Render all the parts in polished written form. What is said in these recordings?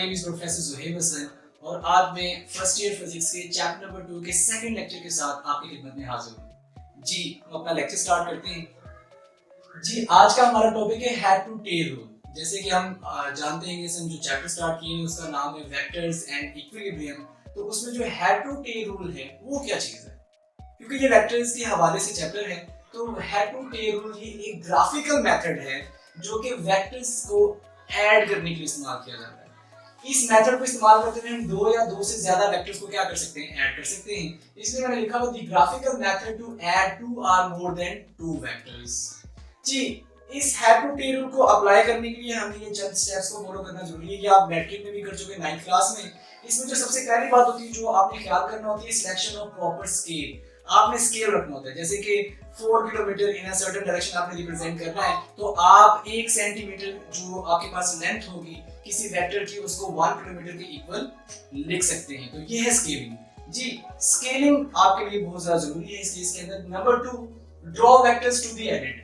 Name is professor Zuhaib Hasan और आज मैं फर्स्ट ईयर फिजिक्स के चैप्टर नंबर 2 के सेकंड लेक्चर के साथ आपकी खिदमत में हाजिर हूँ। जी हम अपना लेक्चर स्टार्ट करते हैं। जी आज का हमारा टॉपिक है हेड टू टेल रूल। जैसे कि हम जानते हैं कि हम जो चैप्टर स्टार्ट किए हैं उसका नाम है वेक्टर्स एंड इक्विलिब्रियम। तो उसमें जो हेड टू टेल रूल है वो क्या चीज़ है, क्योंकि ये वेक्टर्स के हवाले से चैप्टर है। तो हेड टू टेल रूल ये एक ग्राफिकल मेथड है जो कि वेक्टर्स को ऐड करने के लिए इस्तेमाल किया जाता है। इस मेथड को इस्तेमाल करते हुए हम दो या दो से ज्यादा वेक्टर्स को क्या कर सकते हैं, ऐड कर सकते हैं। इसलिए मैंने लिखा हुआ the graphical method to add two और मोर देन टू वेक्टर्स। जी इस हेड टू टेल रूल को अप्लाई करने के लिए हमें ये चंद स्टेप्स को फॉलो करना जरूरी है। ये आप मैट्रिक में भी कर चुके हैं 9th क्लास में। इसमें जो सबसे पहली बात होती है जो आपने ख्याल करना होती है सिलेक्शन ऑफ प्रॉपर स्केल। आपने स्केल रखना होता है, जैसे कि 4 kilometre in a certain direction आपने रिप्रेजेंट करना है तो आप 1 सेंटीमीटर जो आपके पास लेंथ होगी किसी वेक्टर की उसको 1 किलोमीटर के इक्वल लिख सकते हैं। तो ये है स्केलिंग। जी स्केलिंग आपके लिए बहुत ज्यादा जरूरी है इस केस के अंदर। Number 2, draw vectors to be added.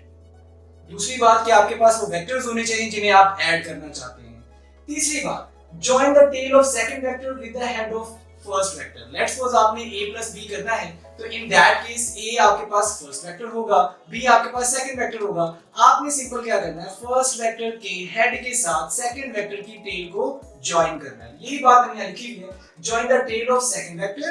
दूसरी बात कि आपके पास वो वेक्टर्स होने चाहिए जिन्हें आप ऐड करना चाहते हैं। तीसरी बात, join the tail of second vector with the head of first vector. Let's suppose आपने a प्लस b करना है तो इन दैट केस a आपके पास फर्स्ट वेक्टर होगा, b आपके पास सेकंड वेक्टर होगा। आपने सिंपल क्या करना है, फर्स्ट वेक्टर के हेड के साथ सेकंड वेक्टर की टेल को जॉइन करना है। यही बात मैंने यहाँ लिखी है, join the tail of second vector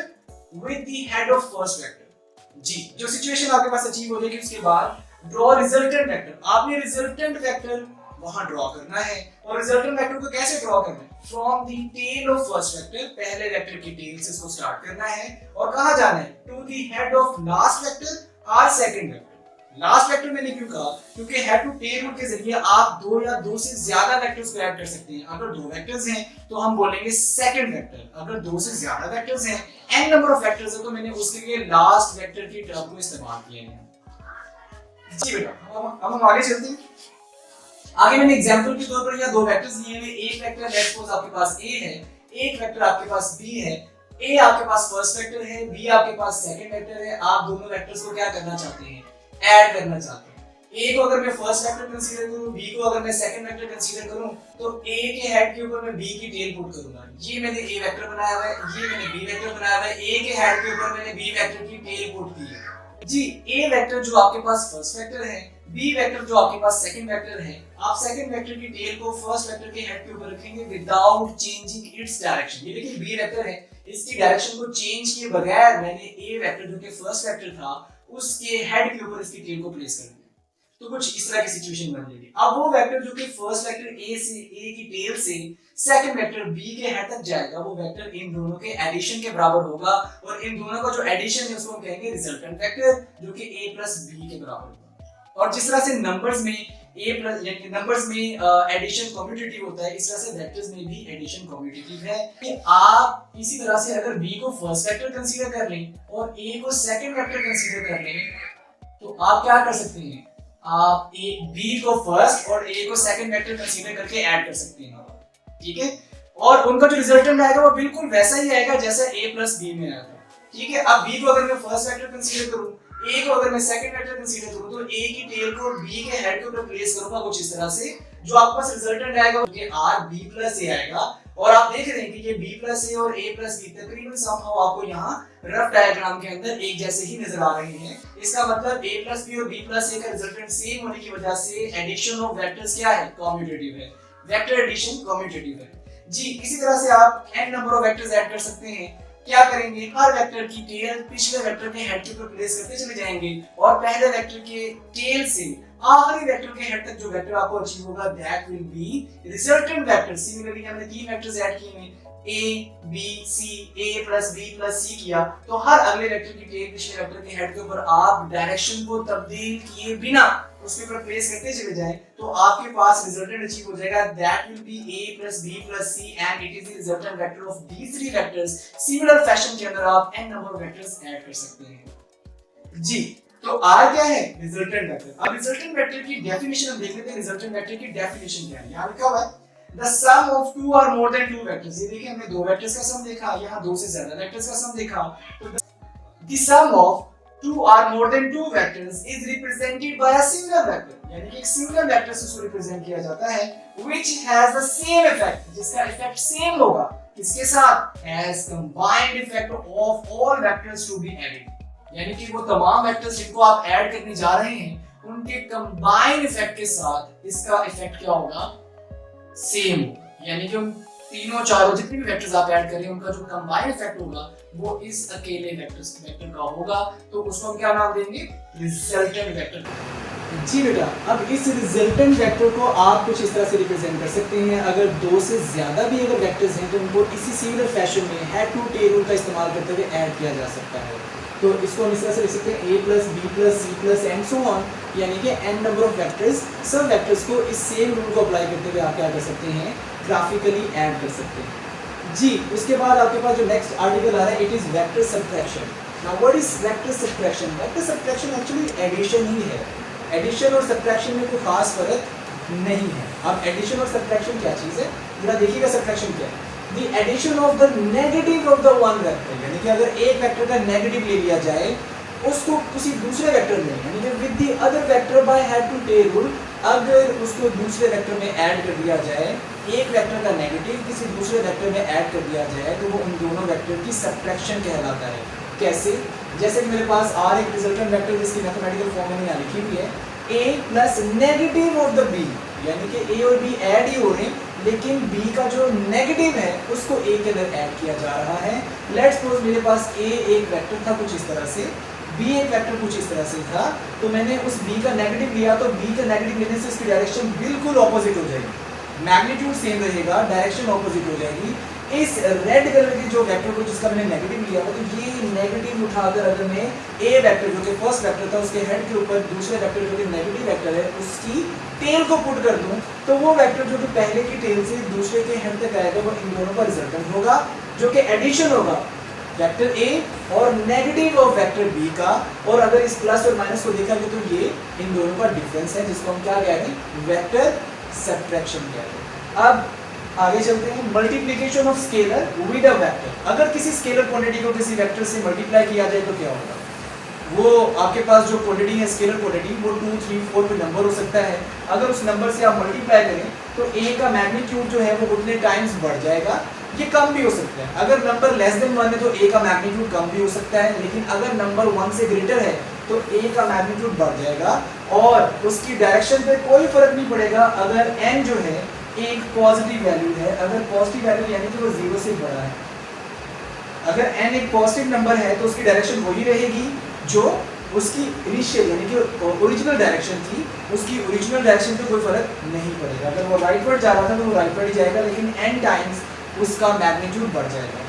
with the head of first vector. जी जो सिचुएशन आपके पास अचीव हो जाएगी उसके बाद ड्रॉ रिजल्टेंट वेक्टर। आपने रिजल्टेंट वेक्टर वहां ड्रॉ करना है। और रिजल्टेंट वेक्टर को कैसे ड्रॉ करना है, from the tail of first vector, पहले वेक्टर की टेल से इसको स्टार्ट करना है और कहां जाना है, to the head of last vector और सेकंड वेक्टर। लास्ट वेक्टर मैंने क्यों कहा, क्योंकि हेड टू टेल रूल के जरिए आप दो या दो से ज्यादा वेक्टर्स को ऐड कर सकते हैं। अगर दो वेक्टर्स हैं तो हम बोलेंगे सेकंड वेक्टर, अगर दो से ज्यादा वेक्टर्स हैं, n नंबर ऑफ वेक्टर्स है तो मैंने उसके लिए लास्ट वेक्टर की टर्म को इस्तेमाल किया है। जी बेटा हम आगे चलते हैं। आगे मैंने एग्जांपल के तौर पर यहाँ दो वेक्टर्स लिए हैं। एक वेक्टर लेट्स सपोज आपके पास a है, एक वेक्टर आपके पास b है। a आपके पास फर्स्ट वेक्टर है, b आपके पास सेकंड वेक्टर है। आप दोनों वेक्टर्स को क्या करना चाहते हैं, ऐड करना चाहते हैं। a को अगर मैं फर्स्ट वेक्टर कंसीडर करूं, b को अगर मैं सेकंड वेक्टर कंसीडर करूं तो a के हेड के ऊपर मैं b की टेल पुट करूंगा। ये मैंने a वेक्टर बनाया हुआ है, ये मैंने b वेक्टर बनाया हुआ है। a के हेड के ऊपर मैंने b वेक्टर की टेल पुट की है। जी a वेक्टर जो आपके पास फर्स्ट वेक्टर है, b वेक्टर जो आपके पास सेकंड वेक्टर है, आप सेकंड वेक्टर की टेल को फर्स्ट वेक्टर के हेड के ऊपर रखेंगे विदाउट चेंजिंग इट्स डायरेक्शन। ये देखिए b वेक्टर है, इसकी डायरेक्शन को चेंज किए बगैर मैंने a वेक्टर जो कि फर्स्ट वेक्टर था उसके हेड के ऊपर इसकी टेल को प्लेस कर दिया। तो कुछ इस तरह की सिचुएशन बन जाएगी। अब वो वेक्टर जो कि फर्स्ट वेक्टर a की टेल से सेकंड वेक्टर b के हेड तक जाएगा, वो वेक्टर इन दोनों के एडिशन के बराबर होगा और इन दोनों का जो एडिशन है उसको हम कहेंगे रिजल्टेंट वेक्टर, जो कि a प्लस b के बराबर होगा। और जिस तरह से नंबर्स में a प्लस यानी नंबर्स में एडिशन कम्यूटेटिव होता है, इस तरह से वेक्टर्स में भी एडिशन कम्यूटेटिव है। कि आप इसी तरह से अगर b को फर्स्ट वेक्टर कंसीडर कर लें और a को सेकंड वेक्टर कंसीडर कर लें तो आप क्या कर सकते हैं, आप b को फर्स्ट और a को सेकंड वेक्टर कंसीडर करके ऐड कर सकते हैं। ठीक है, और उनका जो रिजल्टेंट आएगा वो बिल्कुल वैसा ही आएगा जैसा a प्लस b में आया था। ठीक है, अब b को अगर मैं फर्स्ट वेक्टर कंसीडर करूं, a को अगर मैं सेकंड वेक्टर कंसीडर करूं तो a की टेल को b के हेड के ऊपर प्लेस करूंगा कुछ इस तरह से। जो आपके पास रिजल्टेंट आएगा वो r b प्लस a आएगा। और आप देख रहे हैं कि ये b प्लस a और a प्लस b तकरीबन समहाउ आपको यहाँ रफ डायग्राम के अंदर एक जैसे ही नजर आ रहे हैं। इसका मतलब a प्लस b और b प्लस a का रिजल्टेंट सेम होने की वजह से एडिशन ऑफ वेक्टर्स क्या है, कम्यूटेटिव है। वेक्टर एडिशन कम्यूटेटिव है। जी इसी तरह से आप n number of vectors add कर सकते हैं। क्या करेंगे, हर वेक्टर की टेल पिछले वेक्टर के हेड के ऊपर प्लेस करते चले जाएंगे और पहले वेक्टर के टेल से आखिरी वेक्टर के हेड तक जो वेक्टर आपको अचीव होगा that will B resultant vector. Similarly हमने तीन वेक्टर्स ऐड किए हैं, a b c, a plus b plus c किया तो हर अगले वेक्टर की टेल पिछले वेक्टर के हेड के ऊपर आप डायरेक्शन को तब्दील किए बिना उसके ऊपर प्लेस करते चले जाएं तो आपके पास रिजल्टेंट अचीव हो जाएगा that will be a plus b plus c and it is the resultant vector of these three vectors. Similar fashion के अंदर आप n number of vectors add कर सकते हैं। जी तो r क्या है, रिजल्टेंट वेक्टर। अब रिजल्टेंट वेक्टर की डेफिनेशन हम देख लेते हैं। रिजल्टेंट वेक्टर की डेफिनेशन क्या है, यहां लिखा हुआ है the sum of two or more than two vectors। ये देखिए हमने दो वेक्टर्स का सम देखा, यहाँ दो से ज्यादा वेक्टर्स का सम देखा। तो the sum of two or more than two vectors is represented by a single vector, यानी कि एक सिंगल वेक्टर से उसको रिप्रेजेंट किया जाता है, which has the same effect, जिसका इफेक्ट सेम होगा किसके साथ, as combined effect of all vectors to be added, यानी कि वो तमाम वेक्टर्स जिनको आप ऐड करने जा रहे हैं उनके कंबाइन इफेक्ट के साथ इसका इफेक्ट क्या होगा, सेम होगा, यानी कि उन तीनों चारों जितने भी वेक्टर्स आप ऐड करें उनका जो कंबाइन इफेक्ट होगा वो इस अकेले वेक्टर का होगा, तो उसको हम क्या नाम देंगे, रिजल्टेंट वेक्टर। जी बेटा, अब इस रिजल्टेंट वेक्टर को आप कुछ इस तरह से रिप्रेजेंट कर सकते हैं, अगर दो से ज्यादा भी अगर वेक्टर्स हैं तो उनको इसी सिमिलर फैशन में हेड टू टेल रूल का इस्तेमाल करते हुए ऐड किया जा सकता है। तो इसको हम इस तरह से लिख सकते हैं a plus b plus c plus and so on, यानी कि n नंबर ऑफ वेक्टर्स, सब वेक्टर्स को इस सेम रूल को अप्लाई करते हुए आप क्या कर सकते हैं, ग्राफिकली ऐड कर सकते हैं। जी, उसके बाद आपके पास जो नेक्स्ट आर्टिकल आ रहा है, it is vector subtraction. Now what is vector subtraction? Vector subtraction actually addition ही है, एडिशन और सबट्रैक्शन में कोई खास फर्क नहीं है। अब एडिशन और सबट्रैक्शन क्या चीज़ है, जरा देखिएगा। सबट्रैक्शन क्या है, the addition of the negative of the one vector, यानी कि अगर एक वेक्टर का नेगेटिव ले लिया जाए उसको किसी दूसरे वेक्टर में, यानी कि with the other vector by head to tail rule, अगर उसको दूसरे वेक्टर में ऐड कर दिया जाए, एक वेक्टर का नेगेटिव किसी दूसरे वेक्टर में ऐड कर दिया जाए तो वो उन दोनों वेक्टर की सबट्रैक्शन कहलाता है। कैसे? जैसे कि मेरे पास R एक रिजल्टेंट वेक्टर जिसकी मैथमेटिकल फॉर्म में यहाँ लिखी हुई है, a plus negative of the b, यानी कि a और b ऐड ही हो रहे हैं लेकिन b का जो नेगेटिव है उसको a के अंदर ऐड किया जा रहा है। लेट्स सपोज मेरे पास a एक वेक्टर था कुछ इस तरह से, b एक वेक्टर कुछ इस तरह से था, तो मैंने उस b का नेगेटिव लिया, तो b का नेगेटिव लेने से इसकी डायरेक्शन बिल्कुल ऑपोजिट हो जाएगी, मैग्नीट्यूड सेम रहेगा, डायरेक्शन ऑपोजिट हो जाएगी। इस रेड कलर के जो वेक्टर को जिसका मैंने नेगेटिव लिया था, तो ये नेगेटिव उठाकर अगर मैं a वेक्टर जो कि फर्स्ट वेक्टर था उसके हेड के ऊपर दूसरे वेक्टर जो कि नेगेटिव वेक्टर है उसकी टेल को पुट कर दूं, तो वो वेक्टर जो कि पहले की टेल से दूसरे के हेड तक आएगा वो इन दोनों का रिजल्टेंट होगा, जो कि एडिशन होगा वेक्टर a और नेगेटिव ऑफ वेक्टर b का। और अगर इस प्लस और माइनस को देखा जाए तो ये इन दोनों का डिफरेंस है, जिसको हम क्या कह रहे हैं, वेक्टर सबट्रैक्शन कह रहे हैं। अब आगे चलते हैं, multiplication of scalar with a vector. अगर किसी स्केलर क्वांटिटी को किसी वेक्टर से मल्टीप्लाई किया जाए तो क्या होगा, वो आपके पास जो क्वांटिटी है स्केलर क्वांटिटी वो 2, 3, 4 पे नंबर हो सकता है। अगर उस नंबर से आप मल्टीप्लाई करें तो a का मैग्नीट्यूड जो है वो उतने टाइम्स बढ़ जाएगा, ये कम भी हो सकता है। अगर नंबर लेस देन 1 है तो a का मैग्नीट्यूड कम भी हो सकता है, लेकिन अगर नंबर 1 से ग्रेटर है तो a का मैग्नीट्यूड बढ़ जाएगा और उसकी डायरेक्शन पे कोई फर्क नहीं पड़ेगा। अगर n जो है एक पॉजिटिव वैल्यू है, अगर पॉजिटिव वैल्यू यानी कि वो 0 से बड़ा है, अगर n एक पॉजिटिव नंबर है तो उसकी डायरेक्शन वही रहेगी जो उसकी इनिशियल यानी कि ओरिजिनल डायरेक्शन थी, उसकी ओरिजिनल डायरेक्शन पे कोई फर्क नहीं पड़ेगा। अगर वो राइटवर्ड जा रहा था तो वो राइटवर्ड ही जाएगा, लेकिन n टाइम्स उसका मैग्नीट्यूड बढ़ जाएगा।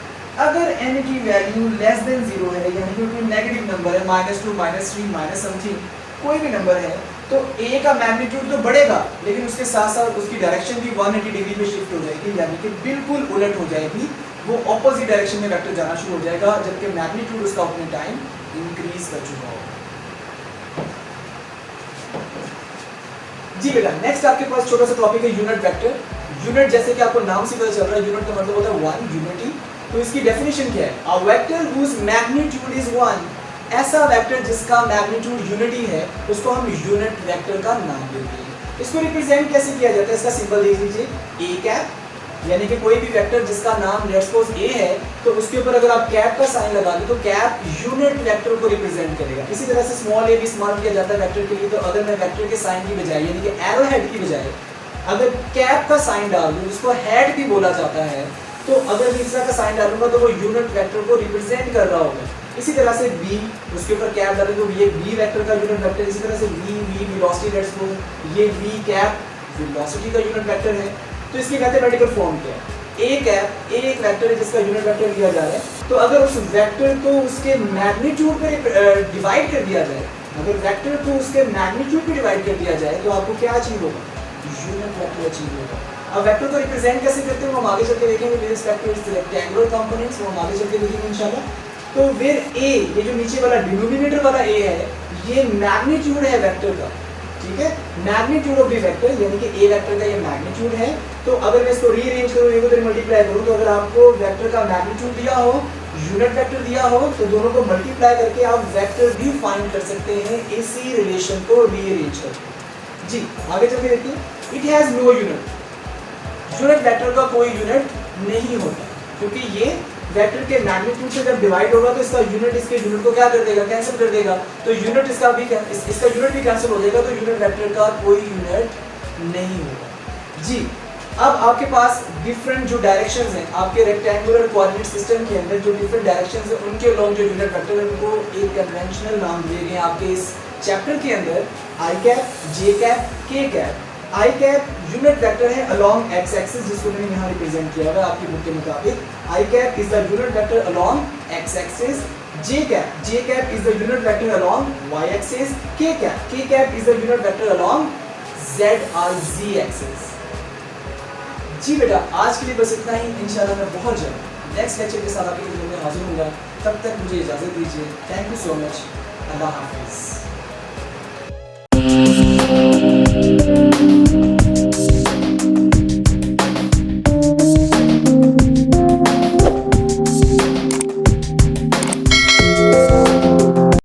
अगर n की वैल्यू लेस देन 0 है, यानी कि कोई नेगेटिव नंबर है, -2, -3, माइनस समथिंग कोई भी नंबर है, तो a का मैग्नीट्यूड तो बढ़ेगा लेकिन उसके साथ साथ उसकी डायरेक्शन भी 180 डिग्री पे शिफ्ट हो जाएगी, यानी कि बिल्कुल उलट हो जाएगी, वो ऑपोजिट डायरेक्शन में वेक्टर जाना शुरू हो जाएगा, जबकि मैग्नीट्यूड उसका अपने टाइम इंक्रीज कर चुका होगा। जी बेटा, नेक्स्ट आपके पास छोटा सा टॉपिक है यूनिट वेक्टर। यूनिट जैसे कि आपको नाम से पता चल रहा है, यूनिट का मतलब होता है वन, यूनिटी। तो इसकी डेफिनेशन क्या है, a vector whose magnitude is 1, ऐसा वेक्टर जिसका मैग्नीट्यूड यूनिटी है उसको हम यूनिट वेक्टर का नाम देते हैं। इसको रिप्रेजेंट कैसे किया जाता है, इसका सिंबल देख लीजिए, ए कैप, यानी कि कोई भी वेक्टर जिसका नाम लेट्स सपोज ए है तो उसके ऊपर अगर आप कैप का साइन लगा दो तो कैप यूनिट वेक्टर को रिप्रेजेंट करेगा। इसी तरह से स्मॉल ए भी इस्तेमाल किया जाता है वेक्टर के लिए। तो अगर मैं वेक्टर के साइन की बजाय यानी कि एरो हेड की बजाय अगर कैप का साइन डाल दूं जिसको हेड भी बोला जाता है, तो अगर मैं इस तरह का साइन डालूंगा तो वो यूनिट वेक्टर को रिप्रेजेंट कर रहा होगा। इसी तरह से बी, उसके ऊपर कैप डालें तो ये बी वेक्टर का यूनिट वेक्टर। इसी तरह से वी वेलोसिटी, लेट्स सपोज ये वी कैप वेलोसिटी का यूनिट वेक्टर है। तो इसकी मैथमेटिकल फॉर्म क्या है, ए कैप ए एक वेक्टर है जिसका यूनिट वेक्टर लिया जा रहा है। तो अगर उस वेक्टर को उसके मैग्नीट्यूड पे डिवाइड कर दिया जाए, अगर वेक्टर को उसके मैग्नीट्यूड पे डिवाइड कर दिया जाए तो आपको क्या अचीव होगा, यूनिट वेक्टर अचीव होगा। अब वेक्टर को रिप्रेजेंट कैसे करते हैं वो हम आगे चल के देखेंगे, with respect to its rectangular components, वो हम आगे चल के देखेंगे इंशाल्लाह। तो फिर ए, ये जो नीचे वाला डिनोमिनेटर वाला ए है, ये मैग्नीट्यूड है वेक्टर का, ठीक है, मैग्नीट्यूड ऑफ द वेक्टर, यानी कि ए वेक्टर का ये मैग्नीट्यूड है। तो अगर मैं इसको रीअरेंज करूं, एक उधर मल्टीप्लाई करूं, तो अगर आपको वेक्टर का मैग्नीट्यूड दिया हो यूनिट वेक्टर दिया हो तो दोनों को मल्टीप्लाई करके आप वेक्टर भी फाइंड कर सकते हैं इसी रिलेशन को रीअरेंज करके। जी आगे चल के देखिए, it has no unit, unit vector का कोई यूनिट नहीं होता, क्योंकि ये वेक्टर के मैग्नीट्यूड से जब डिवाइड होगा तो इसका यूनिट इसके यूनिट को क्या कर देगा, कैंसिल कर देगा, तो यूनिट इसका यूनिट भी कैंसिल हो जाएगा, तो यूनिट वेक्टर का कोई यूनिट नहीं होगा। जी अब आपके पास डिफरेंट जो डायरेक्शंस हैं आपके रेक्टेंगुलर कोऑर्डिनेट सिस्टम के अंदर, जो डिफरेंट डायरेक्शंस हैं उनके अलोंग जो यूनिट वेक्टर है उनको एक कन्वेंशनल नाम दिए गए हैं आपके इस चैप्टर के अंदर, आई कैप, जे कैप, के कैप। आई कैप यूनिट वेक्टर है अलोंग एक्स एक्सिस, जिसको मैंने यहाँ रिप्रेजेंट किया हुआ है आपकी बुक के मुताबिक। I cap is the unit vector along x axis. J cap is the unit vector along y axis. K cap is the unit vector along z और जी एक्सिस। जी बेटा आज के लिए बस इतना ही, इंशाल्लाह मैं बहुत जल्द नेक्स्ट लेक्चर के साथ आपके लिए हाजिर होऊंगा। तब तक मुझे इजाज़त दीजिए। Thank you so much. अल्लाह हाफिज़।